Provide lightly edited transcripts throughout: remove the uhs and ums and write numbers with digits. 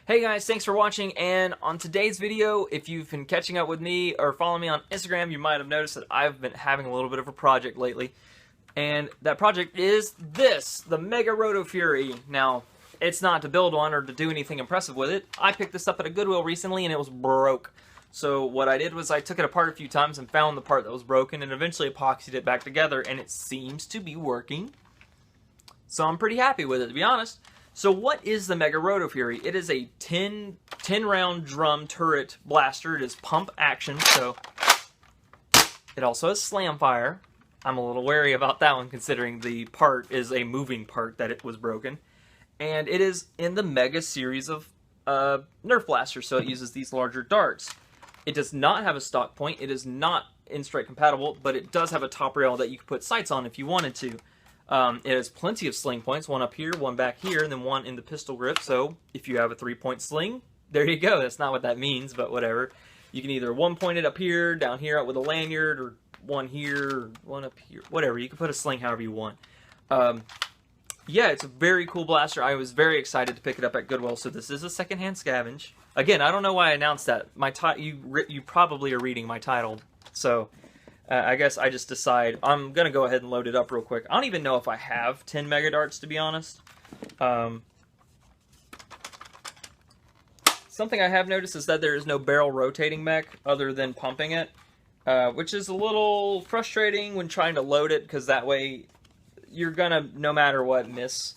Hey guys, thanks for watching, and on today's video, if you've been catching up with me or following me on Instagram, you might have noticed that I've been having a little bit of a project lately, and that project is this, the Mega Rotofury. Now, it's not to build one or to do anything impressive with it. I picked this up at a Goodwill recently and it was broke. So what I did was I took it apart a few times and found the part that was broken and eventually epoxied it back together, and it seems to be working. So I'm pretty happy with it, to be honest. So what is the Mega Rotofury? It is a 10 round drum turret blaster. It is pump action, so it also has slam fire. I'm a little wary about that one considering the part is a moving part that it was broken. And it is in the Mega series of Nerf blasters, so it uses these larger darts. It does not have a stock point. It is not in-strike compatible, but it does have a top rail that you could put sights on if you wanted to. It has plenty of sling points, one up here, one back here, and then one in the pistol grip, so if you have a 3-point sling, there you go. That's not what that means, but whatever. You can either one point it up here, down here out with a lanyard, or one here, or one up here, whatever. You can put a sling however you want. Yeah, it's a very cool blaster. I was very excited to pick it up at Goodwill, so this is a secondhand scavenge. Again, I don't know why I announced that. You probably are reading my title, so I guess I just decide I'm going to go ahead and load it up real quick. I don't even know if I have 10 Mega Darts, to be honest. Something I have noticed is that there is no barrel rotating mech other than pumping it, which is a little frustrating when trying to load it, because that way you're going to, no matter what, miss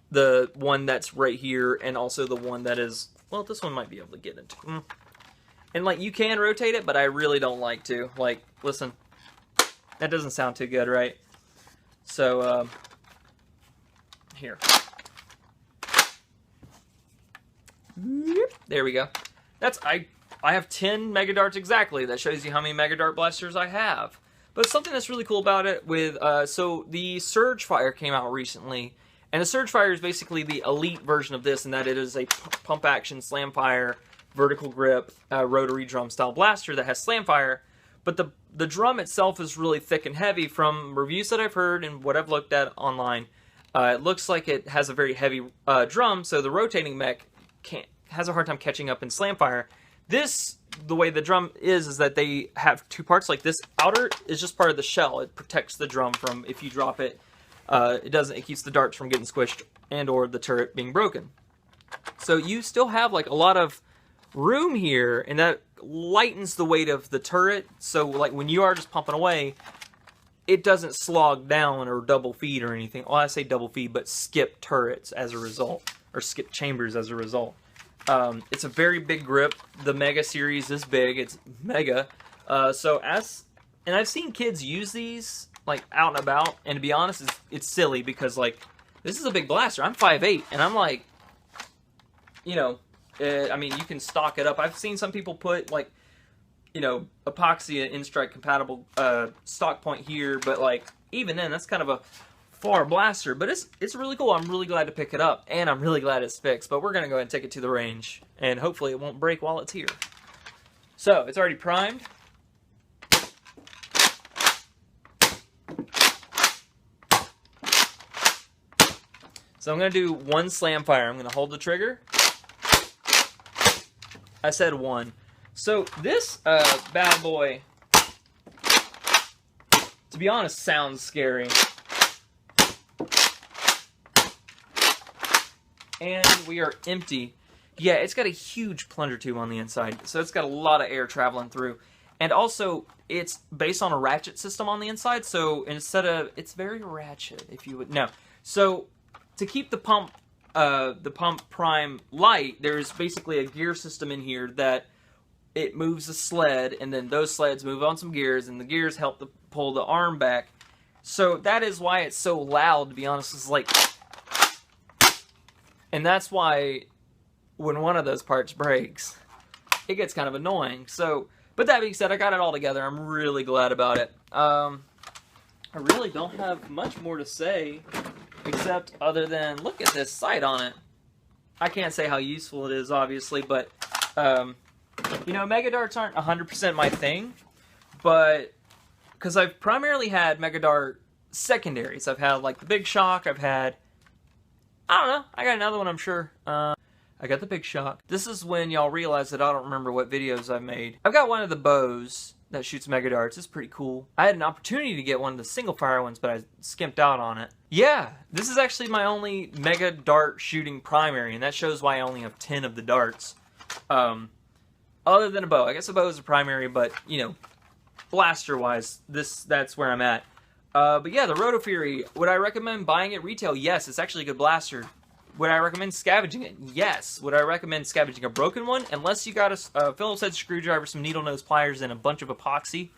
the one that's right here and also the one that is, well, this one might be able to get into. And, like, you can rotate it, but I really don't like to. Like, listen, that doesn't sound too good, right? So, here. There we go. I have 10 Mega Darts exactly. That shows you how many Mega Dart blasters I have. But something that's really cool about it with, so the Surge Fire came out recently, and the Surge Fire is basically the elite version of this, in that it is a pump action, slam fire, vertical grip, rotary drum style blaster that has slam fire, but the drum itself is really thick and heavy. From reviews that I've heard and what I've looked at online, it looks like it has a very heavy drum, so the rotating mech has a hard time catching up in slam fire. The way the drum is that they have two parts. Like, this outer is just part of the shell. It protects the drum from, if you drop it, it keeps the darts from getting squished and or the turret being broken. So you still have like a lot of room here, and that lightens the weight of the turret, so like when you are just pumping away, it doesn't slog down or double feed or anything. Well, I say double feed, but skip turrets as a result, or skip chambers as a result. It's a very big grip. The Mega series is big. It's Mega. And I've seen kids use these like out and about, and to be honest, it's silly because, like, this is a big blaster. I'm 5'8", and I'm like, you know, I mean, you can stock it up. I've seen some people put, like, you know, epoxy in-strike compatible stock point here, but, like, even then, that's kind of a far blaster. But it's really cool. I'm really glad to pick it up, and I'm really glad it's fixed. But we're going to go ahead and take it to the range, and hopefully it won't break while it's here. So, it's already primed. So I'm going to do one slam fire. I'm going to hold the trigger. I said one. So this bad boy, to be honest, sounds scary. And we are empty. Yeah, it's got a huge plunger tube on the inside, so it's got a lot of air traveling through. And also, it's based on a ratchet system on the inside, so instead of, it's very ratchet, if you would know. So to keep the pump prime light, there's basically a gear system in here that it moves the sled, and then those sleds move on some gears, and the gears help to pull the arm back. So that is why it's so loud, to be honest. It's like, and that's why when one of those parts breaks, it gets kind of annoying. So, but that being said, I got it all together. I'm really glad about it. I really don't have much more to say, except other than look at this sight on it. I can't say how useful it is, obviously, but you know, Mega Darts aren't 100% my thing, but because I've primarily had Mega Dart secondaries. I've had like the Big Shock. I've had, I don't know, I got another one, I'm sure. I got the big shock. This is when y'all realize that I don't remember what videos I've made. I've got one of the bows that shoots mega darts. It's pretty cool. I had an opportunity to get one of the single fire ones, but I skimped out on it. Yeah, this is actually my only mega dart shooting primary, and that shows why I only have 10 of the darts. Other than a bow. I guess a bow is a primary, but, you know, blaster-wise, that's where I'm at. But yeah, the Rotofury, would I recommend buying it retail? Yes, it's actually a good blaster. Would I recommend scavenging it? Yes. Would I recommend scavenging a broken one? Unless you got a Phillips head screwdriver, some needle nose pliers, and a bunch of epoxy,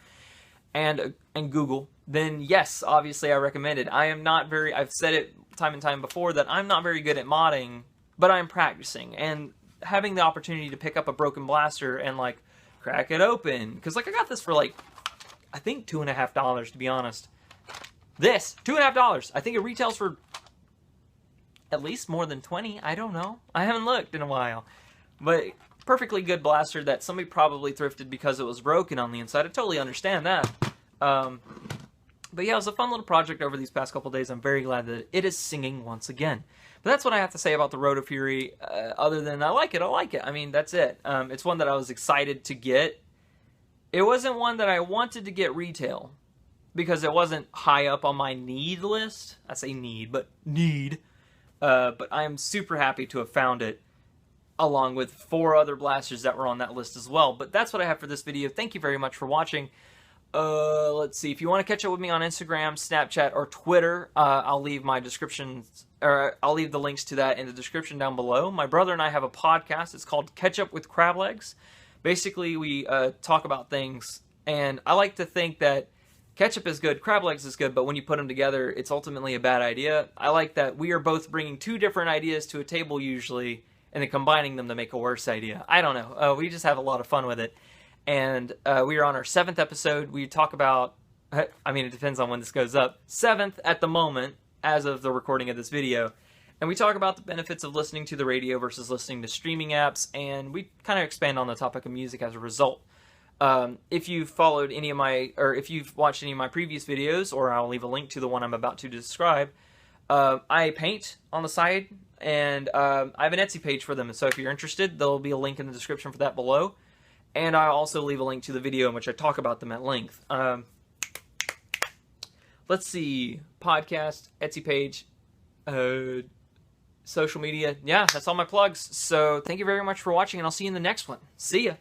and Google, then yes, obviously I recommend it. I've said it time and time before that I'm not very good at modding, but I'm practicing, and having the opportunity to pick up a broken blaster and, like, crack it open, because, like, I got this for, like, I think $2.50, to be honest. This, $2.50. I think it retails for at least more than 20. I don't know. I haven't looked in a while. But perfectly good blaster that somebody probably thrifted because it was broken on the inside. I totally understand that. But yeah, it was a fun little project over these past couple days. I'm very glad that it is singing once again. But that's what I have to say about the Rotofury. Other than I like it. I mean, that's it. It's one that I was excited to get. It wasn't one that I wanted to get retail, because it wasn't high up on my need list. I say need, but need. But I am super happy to have found it, along with 4 other blasters that were on that list as well. But that's what I have for this video. Thank you very much for watching. Let's see. If you want to catch up with me on Instagram, Snapchat, or Twitter, I'll leave my descriptions, or I'll leave the links to that in the description down below. My brother and I have a podcast. It's called Catch Up with Crab Legs. Basically, we talk about things, and I like to think that ketchup is good, crab legs is good, but when you put them together, it's ultimately a bad idea. I like that we are both bringing 2 different ideas to a table usually, and then combining them to make a worse idea. I don't know. We just have a lot of fun with it. And we are on our 7th episode. We talk about, I mean, it depends on when this goes up. 7th at the moment, as of the recording of this video. And we talk about the benefits of listening to the radio versus listening to streaming apps, and we kind of expand on the topic of music as a result. If you've followed any of my, or if you've watched any of my previous videos, or I'll leave a link to the one I'm about to describe, I paint on the side, and I have an Etsy page for them, so if you're interested, there'll be a link in the description for that below, and I'll also leave a link to the video in which I talk about them at length. Let's see, podcast, Etsy page, social media, yeah, that's all my plugs, so thank you very much for watching, and I'll see you in the next one. See ya!